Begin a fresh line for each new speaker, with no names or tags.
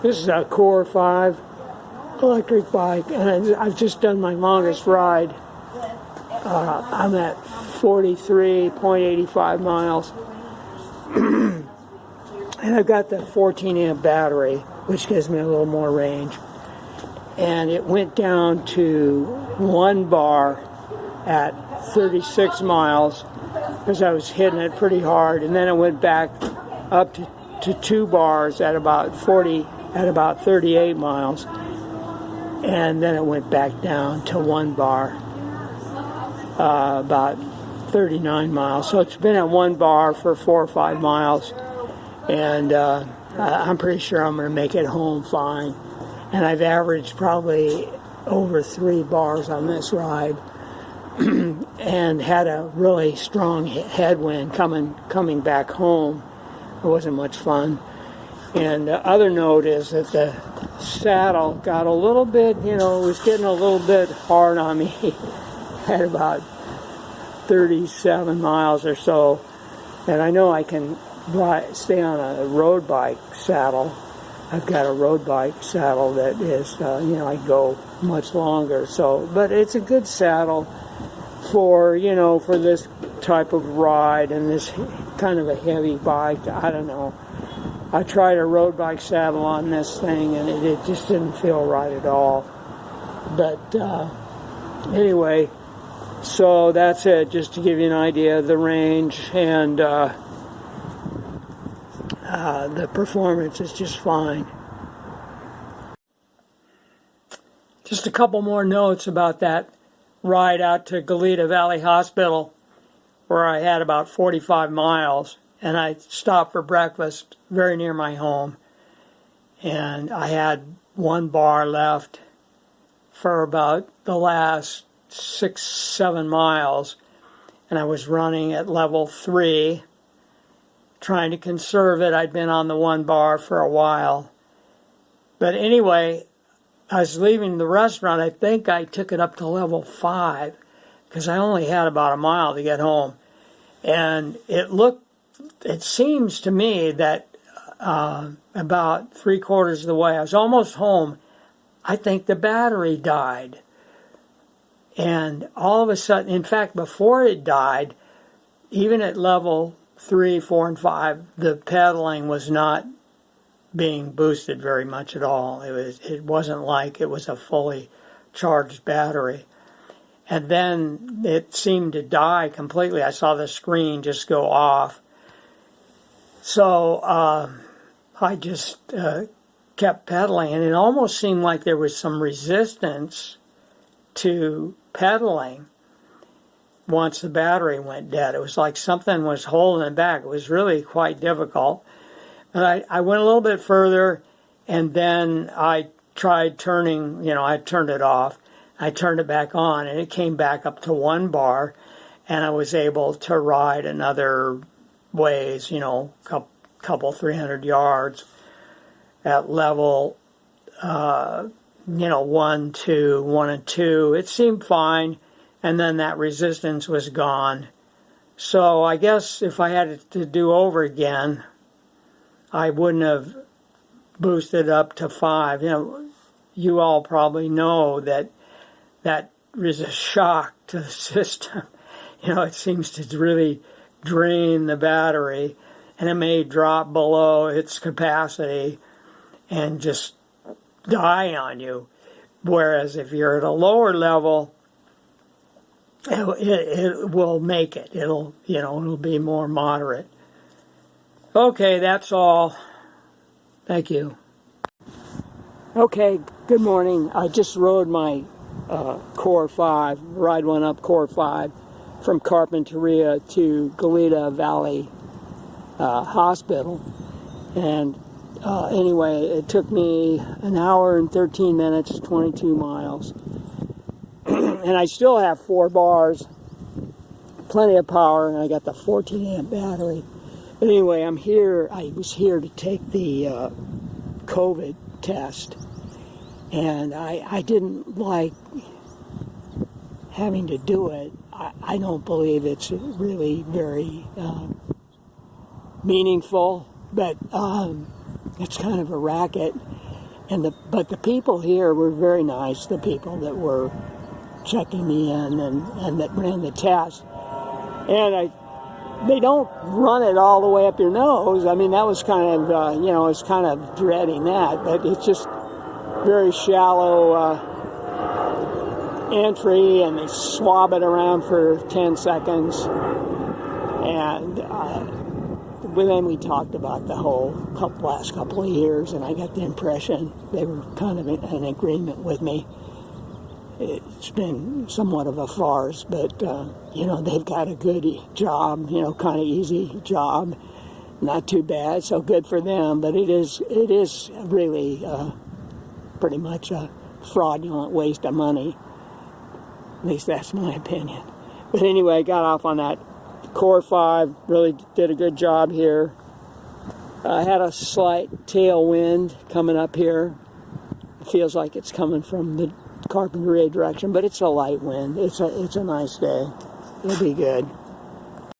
This is a Core 5 electric bike, and I've just done my longest ride. I'm at 43.85 miles. And I've got the 14 amp battery, which gives me a little more range. And it went down to 1 bar at 36 miles because I was hitting it pretty hard, and then it went back up to 2 bars at about 38 miles, and then it went back down to 1 bar about 39 miles. So it's been at 1 bar for 4 or 5 miles, and I'm pretty sure I'm going to make it home fine. And I've averaged probably over 3 bars on this ride, and had a really strong headwind coming back home. It wasn't much fun. And the other note is that the saddle got a little bit, it was getting a little bit hard on me at about 37 miles or so. And I know I can stay on a road bike saddle. I've got a road bike saddle that is, I go much longer. So, but it's a good saddle for, for this type of ride and this kind of a heavy bike. I don't know. I tried a road bike saddle on this thing, and it just didn't feel right at all. But anyway, so that's it, just to give you an idea of the range, and the performance is just fine. Just a couple more notes about that ride out to Goleta Valley Hospital, where I had about 45 miles, and I stopped for breakfast very near my home, and I had 1 bar left for about the last 6-7 miles, and I was running at level 3, trying to conserve it. I'd been on the 1 bar for a while, but anyway, I was leaving the restaurant. I think I took it up to level 5 because I only had about a mile to get home. And it seems to me that about 3/4 of the way, I was almost home, I think the battery died. And all of a sudden, in fact, before it died, even at level 3, 4, and 5, the pedaling was not being boosted very much at all. It wasn't like it was a fully charged battery. And then it seemed to die completely. I saw the screen just go off. So I just kept pedaling, and it almost seemed like there was some resistance to pedaling once the battery went dead. It was like something was holding it back. It was really quite difficult. And I went a little bit further, and then I tried turning, I turned it off. I turned it back on, and it came back up to 1 bar, and I was able to ride another ways, couple 300 yards at level, 1, 2, 1 and 2. It seemed fine, and then that resistance was gone. So I guess if I had it to do over again, I wouldn't have boosted up to 5. You all probably know that is a shock to the system. It seems to really drain the battery, and it may drop below its capacity and just die on you. Whereas if you're at a lower level, it will make it. It'll be more moderate. Okay, that's all. Thank you. Okay, good morning. I just rode my Core 5, Ride1Up Core 5 from Carpinteria to Goleta Valley Hospital. And anyway, it took me 1 hour and 13 minutes, 22 miles. And I still have 4 bars, plenty of power, and I got the 14 amp battery. But anyway, I was here to take the COVID test. And I didn't like having to do it. I don't believe it's really very meaningful, but it's kind of a racket. But the people here were very nice, the people that were checking me in and that ran the test. And they don't run it all the way up your nose. I mean, that was kind of, I was kind of dreading that, but it's just very shallow entry, and they swab it around for 10 seconds. And then we talked about the whole last couple of years, and I got the impression they were kind of in agreement with me. It's been somewhat of a farce, but, they've got a good job, kind of easy job. Not too bad, so good for them, but it is really pretty much a fraudulent waste of money. At least that's my opinion. But anyway, I got off on that Core 5, really did a good job here. I had a slight tailwind coming up here. It feels like it's coming from the Carpinteria direction, but it's a light wind. It's a nice day. It'll be good.